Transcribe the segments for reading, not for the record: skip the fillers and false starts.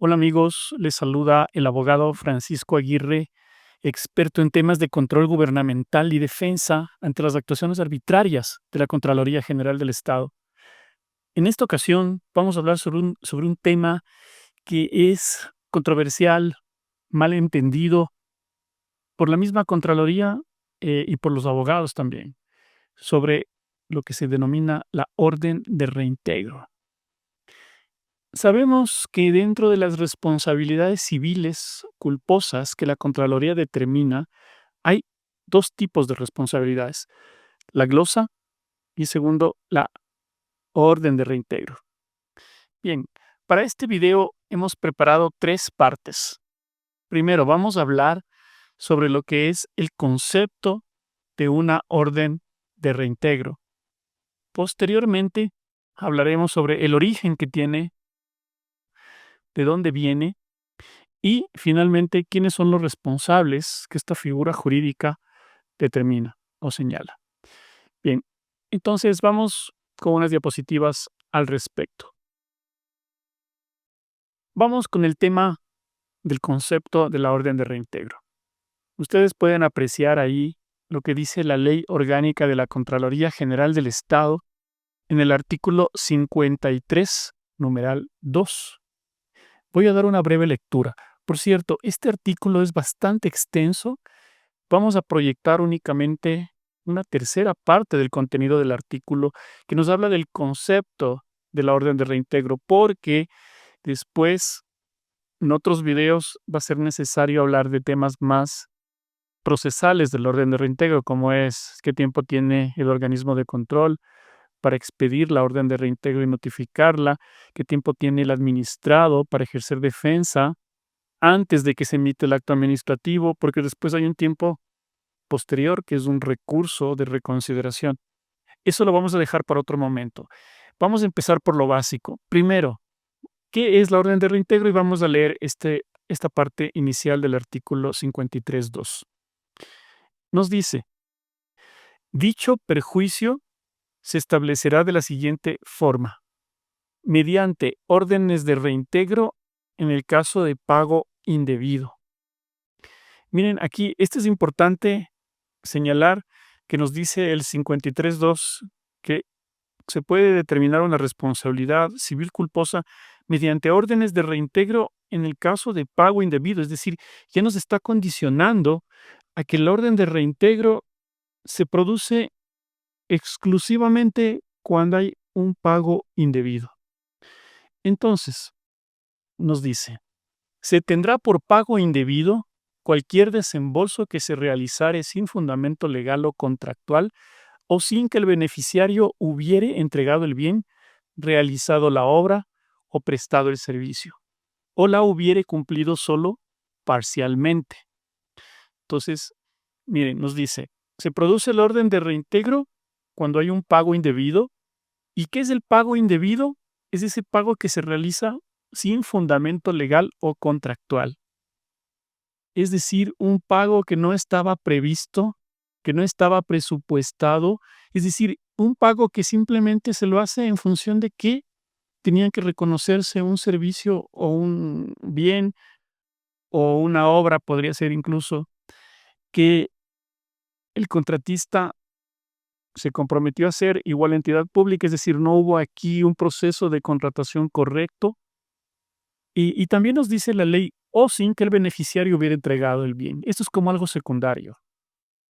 Hola amigos, les saluda el abogado Francisco Aguirre, experto en temas de control gubernamental y defensa ante las actuaciones arbitrarias de la Contraloría General del Estado. En esta ocasión vamos a hablar sobre un tema que es controversial, mal entendido por la misma Contraloría y por los abogados también, sobre lo que se denomina la orden de reintegro. Sabemos que dentro de las responsabilidades civiles culposas que la Contraloría determina, hay dos tipos de responsabilidades: la glosa y, segundo, la orden de reintegro. Bien, para este video hemos preparado tres partes. Primero, vamos a hablar sobre lo que es el concepto de una orden de reintegro. Posteriormente, hablaremos sobre el origen que tiene, de dónde viene. Y finalmente, ¿quiénes son los responsables que esta figura jurídica determina o señala? Bien, entonces vamos con unas diapositivas al respecto. Vamos con el tema del concepto de la orden de reintegro. Ustedes pueden apreciar ahí lo que dice la Ley Orgánica de la Contraloría General del Estado en el artículo 53, numeral 2. Voy a dar una breve lectura. Por cierto, este artículo es bastante extenso. Vamos a proyectar únicamente una tercera parte del contenido del artículo que nos habla del concepto de la orden de reintegro, porque después en otros videos va a ser necesario hablar de temas más procesales del orden de reintegro, como es qué tiempo tiene el organismo de control para expedir la orden de reintegro y notificarla, qué tiempo tiene el administrado para ejercer defensa antes de que se emite el acto administrativo, porque después hay un tiempo posterior, que es un recurso de reconsideración. Eso lo vamos a dejar para otro momento. Vamos a empezar por lo básico. Primero, ¿qué es la orden de reintegro? Y vamos a leer esta parte inicial del artículo 53.2. Nos dice: dicho perjuicio se establecerá de la siguiente forma: mediante órdenes de reintegro en el caso de pago indebido. Miren, aquí, esto es importante señalar que nos dice el 53.2 que se puede determinar una responsabilidad civil culposa mediante órdenes de reintegro en el caso de pago indebido. Es decir, ya nos está condicionando a que el orden de reintegro se produce exclusivamente cuando hay un pago indebido. Entonces, nos dice: se tendrá por pago indebido cualquier desembolso que se realizare sin fundamento legal o contractual, o sin que el beneficiario hubiere entregado el bien, realizado la obra o prestado el servicio, o la hubiere cumplido solo parcialmente. Entonces, miren, nos dice: se produce el orden de reintegro cuando hay un pago indebido. ¿Y qué es el pago indebido? Es ese pago que se realiza sin fundamento legal o contractual. Es decir, un pago que no estaba previsto, que no estaba presupuestado, es decir, un pago que simplemente se lo hace en función de que tenían que reconocerse un servicio o un bien o una obra, podría ser incluso, que el contratista se comprometió a hacer, igual entidad pública, es decir, no hubo aquí un proceso de contratación correcto. Y también nos dice la ley, o sin que el beneficiario hubiera entregado el bien. Esto es como algo secundario,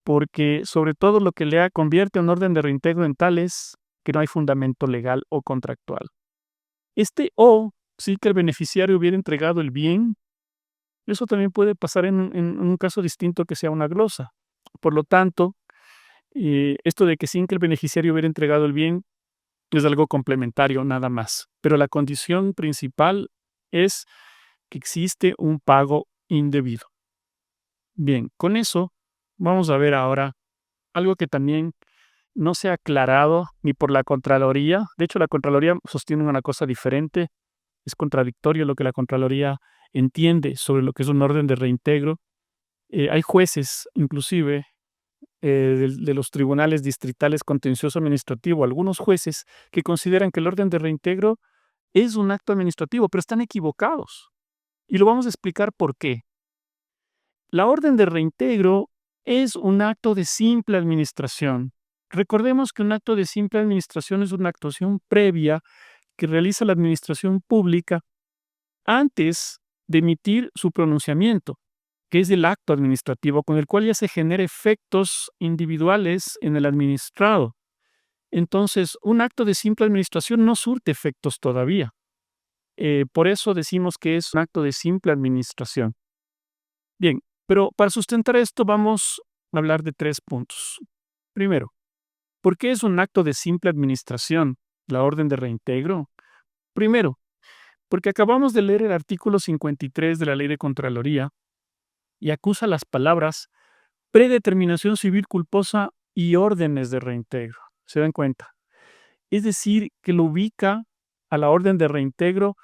porque sobre todo lo que convierte un orden de reintegro en tal es que no hay fundamento legal o contractual. Este o sin que el beneficiario hubiera entregado el bien, eso también puede pasar en un caso distinto que sea una glosa. Por lo tanto, esto de que sin que el beneficiario hubiera entregado el bien es algo complementario nada más. Pero la condición principal es que existe un pago indebido. Bien, con eso vamos a ver ahora algo que también no se ha aclarado ni por la Contraloría. De hecho, la Contraloría sostiene una cosa diferente. Es contradictorio lo que la Contraloría entiende sobre lo que es un orden de reintegro. Hay jueces, inclusive, de los tribunales distritales contencioso administrativo, algunos jueces que consideran que el orden de reintegro es un acto administrativo, pero están equivocados. Y lo vamos a explicar por qué. La orden de reintegro es un acto de simple administración. Recordemos que un acto de simple administración es una actuación previa que realiza la administración pública antes de emitir su pronunciamiento, que es el acto administrativo con el cual ya se genera efectos individuales en el administrado. Entonces, un acto de simple administración no surte efectos todavía. Por eso decimos que es un acto de simple administración. Bien, pero para sustentar esto vamos a hablar de 3 puntos. Primero, ¿por qué es un acto de simple administración la orden de reintegro? Primero, porque acabamos de leer el artículo 53 de la Ley de Contraloría y acusa las palabras predeterminación civil culposa y órdenes de reintegro. ¿Se dan cuenta? Es decir, que lo ubica a la orden de reintegro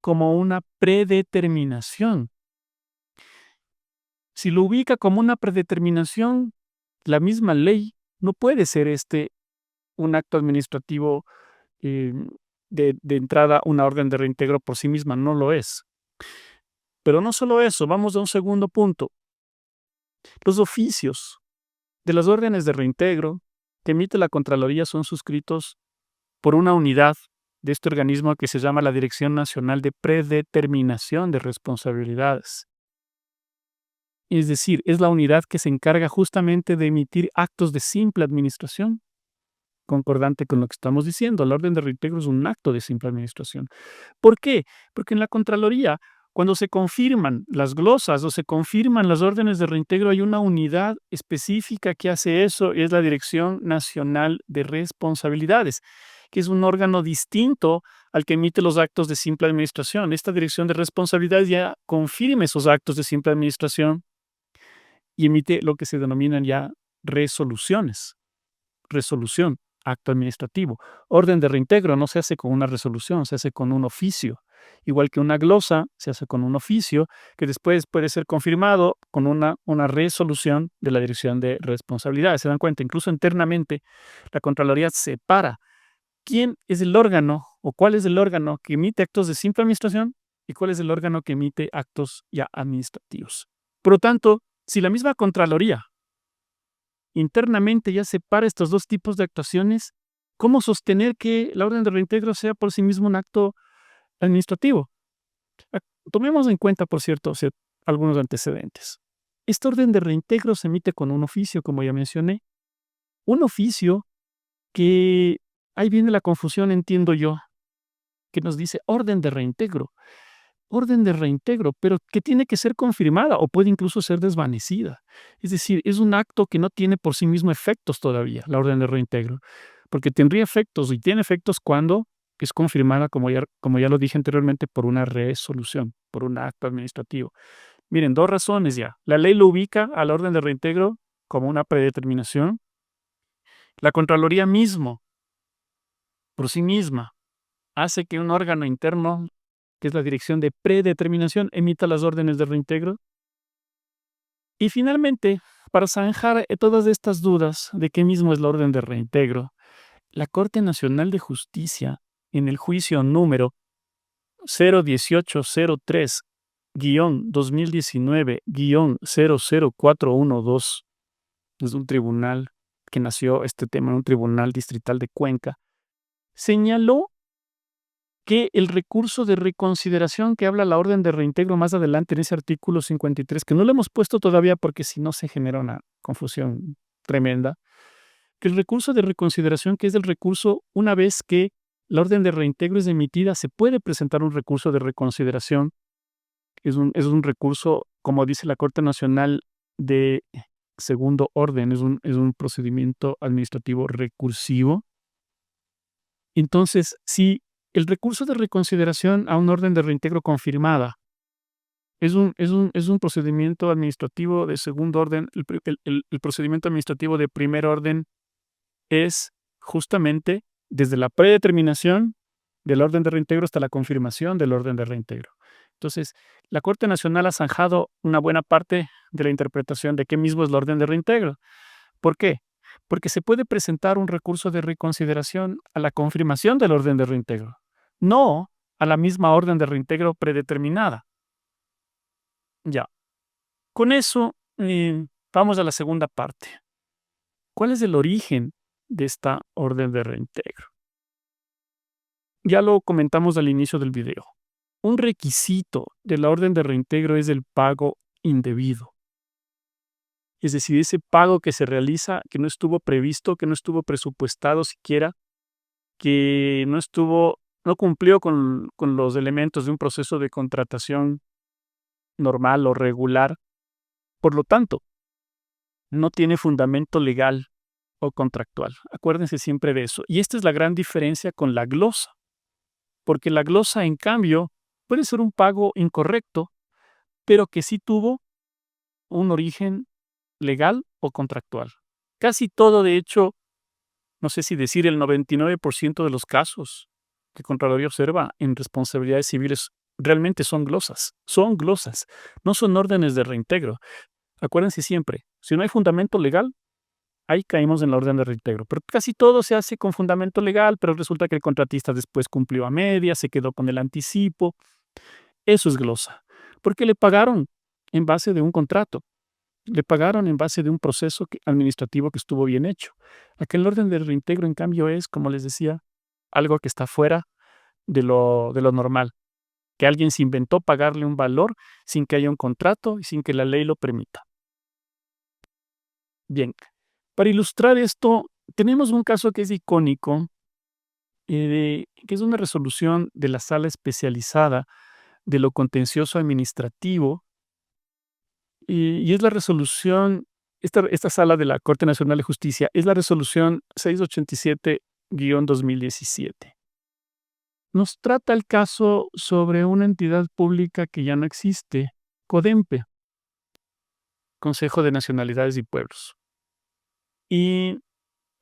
como una predeterminación. Si lo ubica como una predeterminación, la misma ley no puede ser un acto administrativo eh, de entrada, una orden de reintegro por sí misma, no lo es. Pero no solo eso, vamos a un segundo punto. Los oficios de las órdenes de reintegro que emite la Contraloría son suscritos por una unidad de este organismo que se llama la Dirección Nacional de Predeterminación de Responsabilidades. Es decir, es la unidad que se encarga justamente de emitir actos de simple administración, concordante con lo que estamos diciendo. La orden de reintegro es un acto de simple administración. ¿Por qué? Porque en la Contraloría, cuando se confirman las glosas o se confirman las órdenes de reintegro, hay una unidad específica que hace eso, y es la Dirección Nacional de Responsabilidades, que es un órgano distinto al que emite los actos de simple administración. Esta Dirección de Responsabilidades ya confirma esos actos de simple administración y emite lo que se denominan ya resoluciones. Resolución, acto administrativo. Orden de reintegro no se hace con una resolución, se hace con un oficio. Igual que una glosa se hace con un oficio que después puede ser confirmado con una resolución de la Dirección de Responsabilidades. Se dan cuenta, incluso internamente, la Contraloría separa quién es el órgano o cuál es el órgano que emite actos de simple administración y cuál es el órgano que emite actos ya administrativos. Por lo tanto, si la misma Contraloría internamente ya separa estos dos tipos de actuaciones, ¿cómo sostener que la orden de reintegro sea por sí mismo un acto administrativo? Tomemos en cuenta, por cierto, algunos antecedentes. Esta orden de reintegro se emite con un oficio, como ya mencioné. Un oficio que, ahí viene la confusión, entiendo yo, que nos dice orden de reintegro. Orden de reintegro, pero que tiene que ser confirmada o puede incluso ser desvanecida. Es decir, es un acto que no tiene por sí mismo efectos todavía, la orden de reintegro, porque tendría efectos y tiene efectos cuando es confirmada, como ya lo dije anteriormente, por una resolución, por un acto administrativo. Miren, 2 razones ya. La ley lo ubica a la orden de reintegro como una predeterminación. La Contraloría mismo, por sí misma, hace que un órgano interno, que es la Dirección de Predeterminación, emita las órdenes de reintegro. Y finalmente, para zanjar todas estas dudas de qué mismo es la orden de reintegro, la Corte Nacional de Justicia, en el juicio número 01803-2019-00412, es un tribunal que nació este tema en un tribunal distrital de Cuenca, señaló que el recurso de reconsideración que habla la orden de reintegro más adelante en ese artículo 53, que no lo hemos puesto todavía porque si no se genera una confusión tremenda, que el recurso de reconsideración, que es el recurso una vez que la orden de reintegro es emitida, se puede presentar un recurso de reconsideración. Es un recurso, como dice la Corte Nacional, de segundo orden, es un procedimiento administrativo recursivo. Entonces, si el recurso de reconsideración a una orden de reintegro confirmada es un procedimiento administrativo de segundo orden, el procedimiento administrativo de primer orden es justamente desde la predeterminación del orden de reintegro hasta la confirmación del orden de reintegro. Entonces, la Corte Nacional ha zanjado una buena parte de la interpretación de qué mismo es la orden de reintegro. ¿Por qué? Porque se puede presentar un recurso de reconsideración a la confirmación del orden de reintegro, no a la misma orden de reintegro predeterminada. Ya. Con eso, vamos a la segunda parte. ¿Cuál es el origen de esta orden de reintegro? Ya lo comentamos al inicio del video. Un requisito de la orden de reintegro es el pago indebido. Es decir, ese pago que se realiza, que no estuvo previsto, que no estuvo presupuestado siquiera, que no cumplió con los elementos de un proceso de contratación normal o regular. Por lo tanto, no tiene fundamento legal o contractual. Acuérdense siempre de eso. Y esta es la gran diferencia con la glosa, porque la glosa, en cambio, puede ser un pago incorrecto, pero que sí tuvo un origen legal o contractual. Casi todo, de hecho, no sé si decir el 99% de los casos que Contraloría observa en responsabilidades civiles realmente son glosas, no son órdenes de reintegro. Acuérdense siempre, si no hay fundamento legal, ahí caímos en la orden de reintegro. Pero casi todo se hace con fundamento legal, pero resulta que el contratista después cumplió a medias, se quedó con el anticipo. Eso es glosa, porque le pagaron en base de un contrato. Le pagaron en base de un proceso administrativo que estuvo bien hecho. Aquel orden de reintegro, en cambio, es, como les decía, algo que está fuera de lo normal, que alguien se inventó pagarle un valor sin que haya un contrato y sin que la ley lo permita. Bien, para ilustrar esto, tenemos un caso que es icónico, que es una resolución de la Sala Especializada de lo Contencioso Administrativo, y es la resolución, esta sala de la Corte Nacional de Justicia, es la resolución 687-2017. Nos trata el caso sobre una entidad pública que ya no existe, CODEMPE, Consejo de Nacionalidades y Pueblos. ¿Y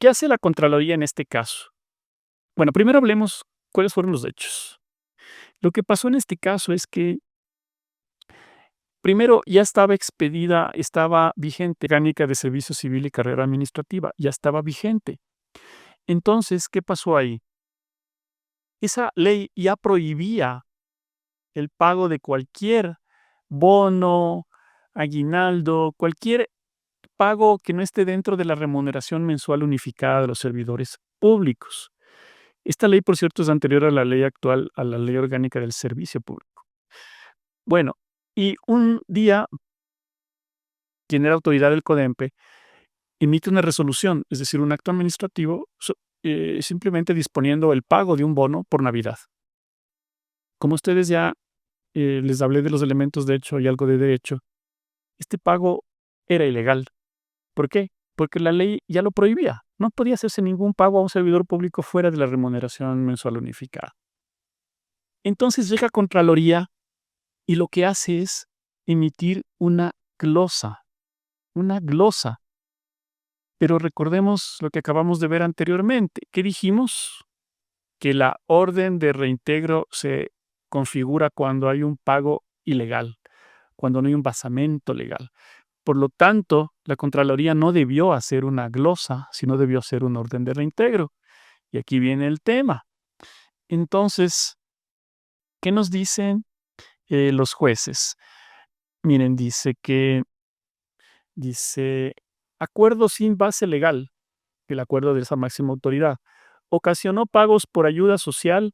qué hace la Contraloría en este caso? Bueno, primero hablemos cuáles fueron los hechos. Lo que pasó en este caso es que primero ya estaba vigente Orgánica de Servicio Civil y Carrera Administrativa, ya estaba vigente. Entonces, ¿qué pasó ahí? Esa ley ya prohibía el pago de cualquier bono, aguinaldo, cualquier pago que no esté dentro de la remuneración mensual unificada de los servidores públicos. Esta ley, por cierto, es anterior a la ley actual, a la Ley Orgánica del Servicio Público. Bueno, y un día, quien era autoridad del CODEMPE emite una resolución, es decir, un acto administrativo, simplemente disponiendo el pago de un bono por Navidad. Como ustedes ya les hablé de los elementos de hecho y algo de derecho, este pago era ilegal. ¿Por qué? Porque la ley ya lo prohibía. No podía hacerse ningún pago a un servidor público fuera de la remuneración mensual unificada. Entonces llega Contraloría y lo que hace es emitir una glosa. Pero recordemos lo que acabamos de ver anteriormente. ¿Qué dijimos? Que la orden de reintegro se configura cuando hay un pago ilegal, cuando no hay un basamento legal. Por lo tanto, la Contraloría no debió hacer una glosa, sino debió hacer una orden de reintegro. Y aquí viene el tema. Entonces, ¿qué nos dicen los jueces? Miren, dice, acuerdo sin base legal, el acuerdo de esa máxima autoridad, ocasionó pagos por ayuda social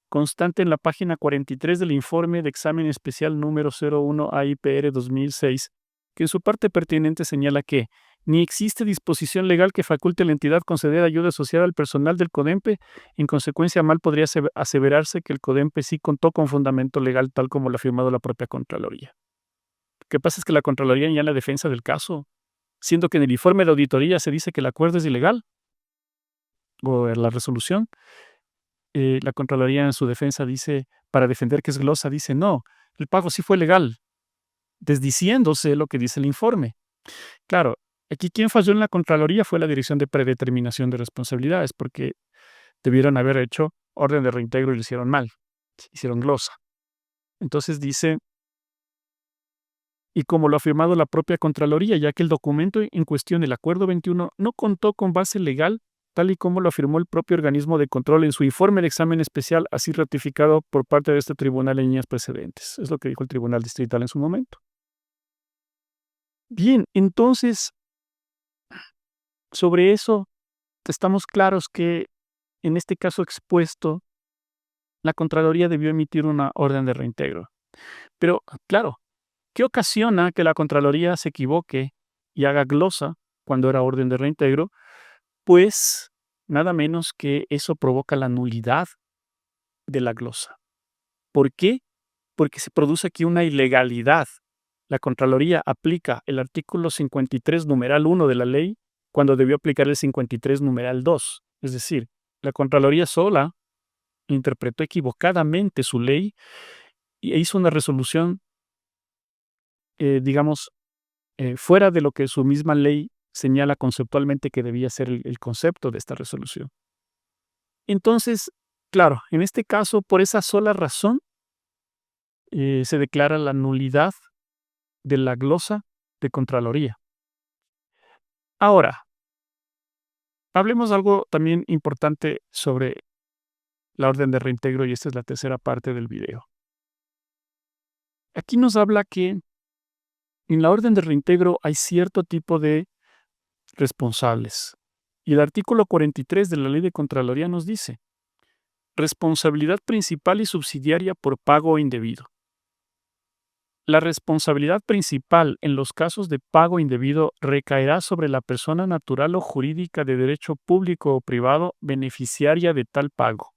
constante en la página 43 del informe de examen especial número 01 AIPR 2006, que en su parte pertinente señala que ni existe disposición legal que faculte a la entidad conceder ayuda social al personal del CODEMPE. En consecuencia, mal podría aseverarse que el CODEMPE sí contó con fundamento legal tal como lo ha afirmado la propia Contraloría. Lo que pasa es que la Contraloría ya en la defensa del caso, siendo que en el informe de auditoría se dice que el acuerdo es ilegal, o en la resolución, la Contraloría en su defensa dice, para defender que es glosa, dice, no, el pago sí fue legal, desdiciéndose lo que dice el informe. Claro, aquí quien falló en la Contraloría fue la Dirección de Predeterminación de Responsabilidades, porque debieron haber hecho orden de reintegro y lo hicieron mal, hicieron glosa. Entonces dice, y como lo ha afirmado la propia Contraloría, ya que el documento en cuestión, el Acuerdo 21, no contó con base legal, tal y como lo afirmó el propio organismo de control en su informe de examen especial, así ratificado por parte de este tribunal en líneas precedentes. Es lo que dijo el Tribunal Distrital en su momento. Bien, entonces, sobre eso estamos claros que en este caso expuesto, la Contraloría debió emitir una orden de reintegro. Pero, claro, ¿qué ocasiona que la Contraloría se equivoque y haga glosa cuando era orden de reintegro? Pues nada menos que eso provoca la nulidad de la glosa. ¿Por qué? Porque se produce aquí una ilegalidad. La Contraloría aplica el artículo 53, numeral 1 de la ley, cuando debió aplicar el 53, numeral 2. Es decir, la Contraloría sola interpretó equivocadamente su ley e hizo una resolución, digamos, fuera de lo que su misma ley señala conceptualmente que debía ser el concepto de esta resolución. Entonces, claro, en este caso, por esa sola razón, se declara la nulidad de la glosa de Contraloría. Ahora, hablemos algo también importante sobre la orden de reintegro, y esta es la tercera parte del video. Aquí nos habla que en la orden de reintegro hay cierto tipo de responsables. Y el artículo 43 de la Ley de Contraloría nos dice: responsabilidad principal y subsidiaria por pago indebido. La responsabilidad principal en los casos de pago indebido recaerá sobre la persona natural o jurídica de derecho público o privado beneficiaria de tal pago.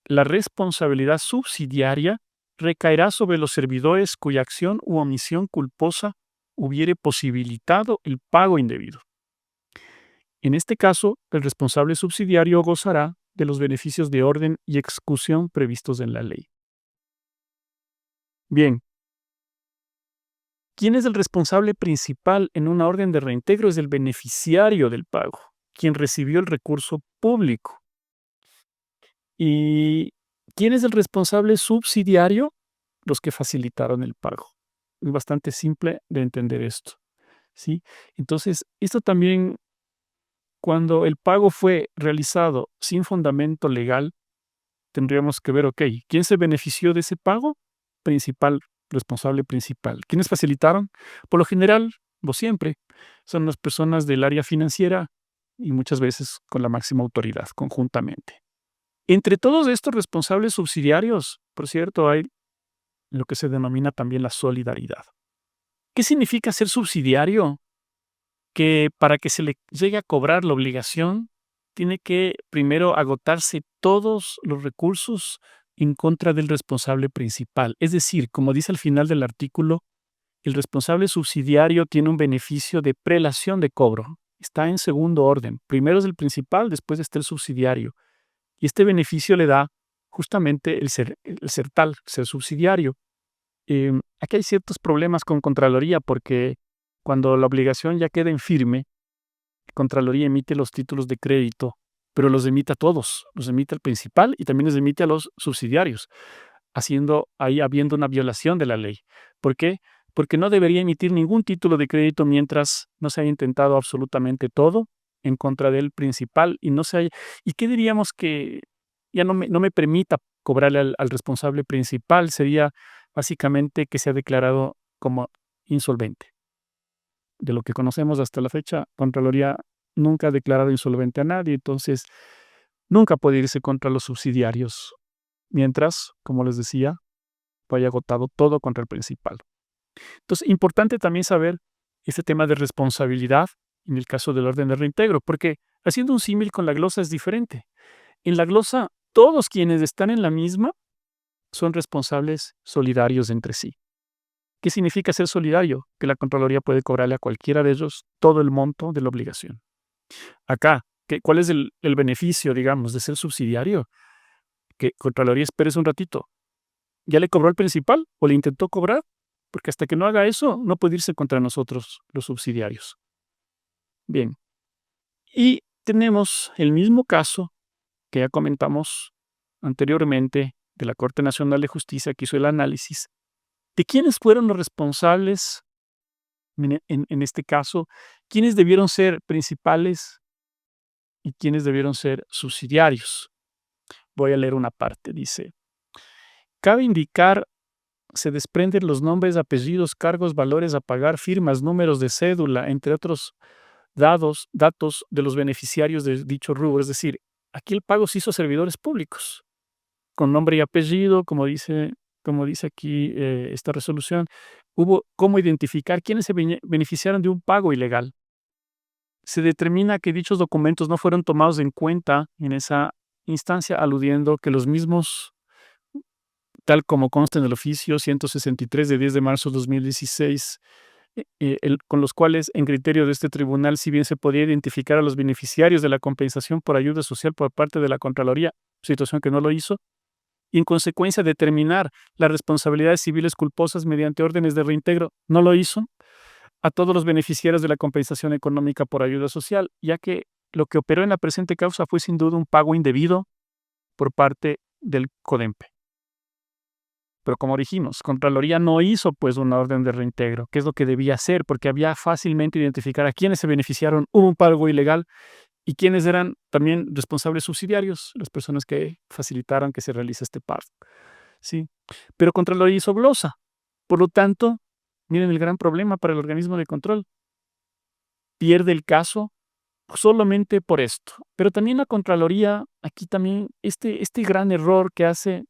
La responsabilidad subsidiaria recaerá sobre los servidores cuya acción u omisión culposa hubiere posibilitado el pago indebido. En este caso, el responsable subsidiario gozará de los beneficios de orden y execución previstos en la ley. Bien, ¿quién es el responsable principal en una orden de reintegro? Es el beneficiario del pago, quien recibió el recurso público. ¿Y quién es el responsable subsidiario? Los que facilitaron el pago. Es bastante simple de entender esto, ¿sí? Entonces, esto también, cuando el pago fue realizado sin fundamento legal, tendríamos que ver, ok, ¿quién se benefició de ese pago? Principal, responsable principal. ¿Quiénes facilitaron? Por lo general, o siempre, son las personas del área financiera y muchas veces con la máxima autoridad, conjuntamente. Entre todos estos responsables subsidiarios, por cierto, hay lo que se denomina también la solidaridad. ¿Qué significa ser subsidiario? Que para que se le llegue a cobrar la obligación, tiene que primero agotarse todos los recursos en contra del responsable principal. Es decir, como dice al final del artículo, el responsable subsidiario tiene un beneficio de prelación de cobro. Está en segundo orden. Primero es el principal, después está el subsidiario. Y este beneficio le da justamente el ser tal, ser subsidiario. Aquí hay ciertos problemas con Contraloría porque cuando la obligación ya queda en firme, Contraloría emite los títulos de crédito, pero los emite a todos, los emite al principal y también los emite a los subsidiarios, habiendo una violación de la ley. ¿Por qué? Porque no debería emitir ningún título de crédito mientras no se haya intentado absolutamente todo en contra del principal y no se haya. ¿Y qué diríamos que ya no me permita cobrarle al responsable principal? Sería básicamente que se ha declarado como insolvente. De lo que conocemos hasta la fecha, Contraloría nunca ha declarado insolvente a nadie, entonces nunca puede irse contra los subsidiarios, mientras, como les decía, haya agotado todo contra el principal. Entonces, importante también saber este tema de responsabilidad en el caso del orden de reintegro, porque haciendo un símil con la glosa es diferente. En la glosa, todos quienes están en la misma son responsables solidarios entre sí. ¿Qué significa ser solidario? Que la Contraloría puede cobrarle a cualquiera de ellos todo el monto de la obligación. Acá, ¿cuál es el beneficio, digamos, de ser subsidiario? Que Contraloría esperes un ratito. ¿Ya le cobró al principal o le intentó cobrar? Porque hasta que no haga eso, no puede irse contra nosotros, los subsidiarios. Bien. Y tenemos el mismo caso que ya comentamos anteriormente de la Corte Nacional de Justicia, que hizo el análisis de quiénes fueron los responsables en este caso, quiénes debieron ser principales y quiénes debieron ser subsidiarios. Voy a leer una parte, dice: cabe indicar se desprenden los nombres, apellidos, cargos, valores a pagar, firmas, números de cédula, entre otros datos de los beneficiarios de dicho rubro. Es decir, aquí el pago se hizo a servidores públicos, con nombre y apellido, como dice aquí esta resolución. Hubo cómo identificar quiénes se beneficiaron de un pago ilegal. Se determina que dichos documentos no fueron tomados en cuenta en esa instancia, aludiendo que los mismos, tal como consta en el oficio 163 de 10 de marzo de 2016, con los cuales, en criterio de este tribunal, si bien se podía identificar a los beneficiarios de la compensación por ayuda social por parte de la Contraloría, situación que no lo hizo, y en consecuencia determinar las responsabilidades civiles culposas mediante órdenes de reintegro, no lo hizo a todos los beneficiarios de la compensación económica por ayuda social, ya que lo que operó en la presente causa fue sin duda un pago indebido por parte del CODEMPE. Pero como dijimos, Contraloría no hizo pues una orden de reintegro, que es lo que debía hacer, porque había fácilmente identificar a quienes se beneficiaron, hubo un pago ilegal y quienes eran también responsables subsidiarios, las personas que facilitaron que se realice este pago. ¿Sí? Pero Contraloría hizo glosa. Por lo tanto, miren el gran problema para el organismo de control. Pierde el caso solamente por esto. Pero también la Contraloría, aquí también, este gran error que hace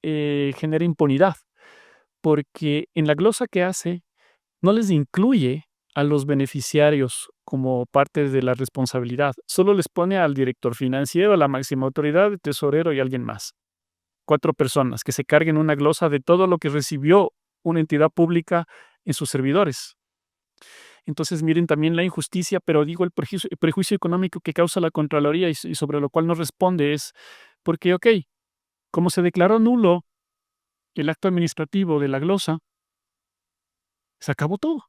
genera impunidad, porque en la glosa que hace no les incluye a los beneficiarios como parte de la responsabilidad, solo les pone al director financiero, a la máxima autoridad, el tesorero y alguien más. 4 personas que se carguen una glosa de todo lo que recibió una entidad pública en sus servidores. Entonces miren también la injusticia, pero digo el prejuicio económico que causa la Contraloría y sobre lo cual no responde es porque, ok, como se declaró nulo el acto administrativo de la glosa, se acabó todo.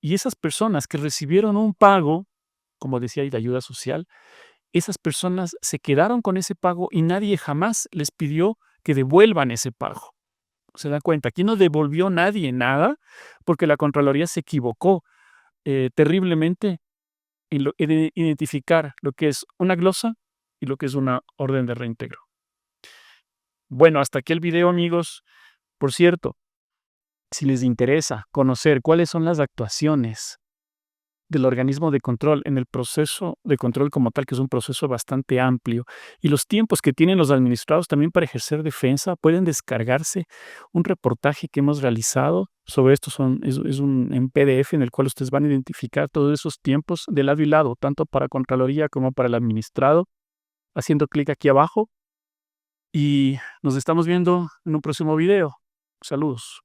Y esas personas que recibieron un pago, como decía ahí, de ayuda social, esas personas se quedaron con ese pago y nadie jamás les pidió que devuelvan ese pago. ¿Se dan cuenta? Aquí no devolvió nadie nada porque la Contraloría se equivocó terriblemente en identificar lo que es una glosa y lo que es una orden de reintegro. Bueno, hasta aquí el video, amigos. Por cierto, si les interesa conocer cuáles son las actuaciones del organismo de control en el proceso de control como tal, que es un proceso bastante amplio, y los tiempos que tienen los administrados también para ejercer defensa, pueden descargarse un reportaje que hemos realizado sobre esto. Es un en PDF en el cual ustedes van a identificar todos esos tiempos de lado y lado, tanto para Contraloría como para el administrado, haciendo clic aquí abajo. Y nos estamos viendo en un próximo video. Saludos.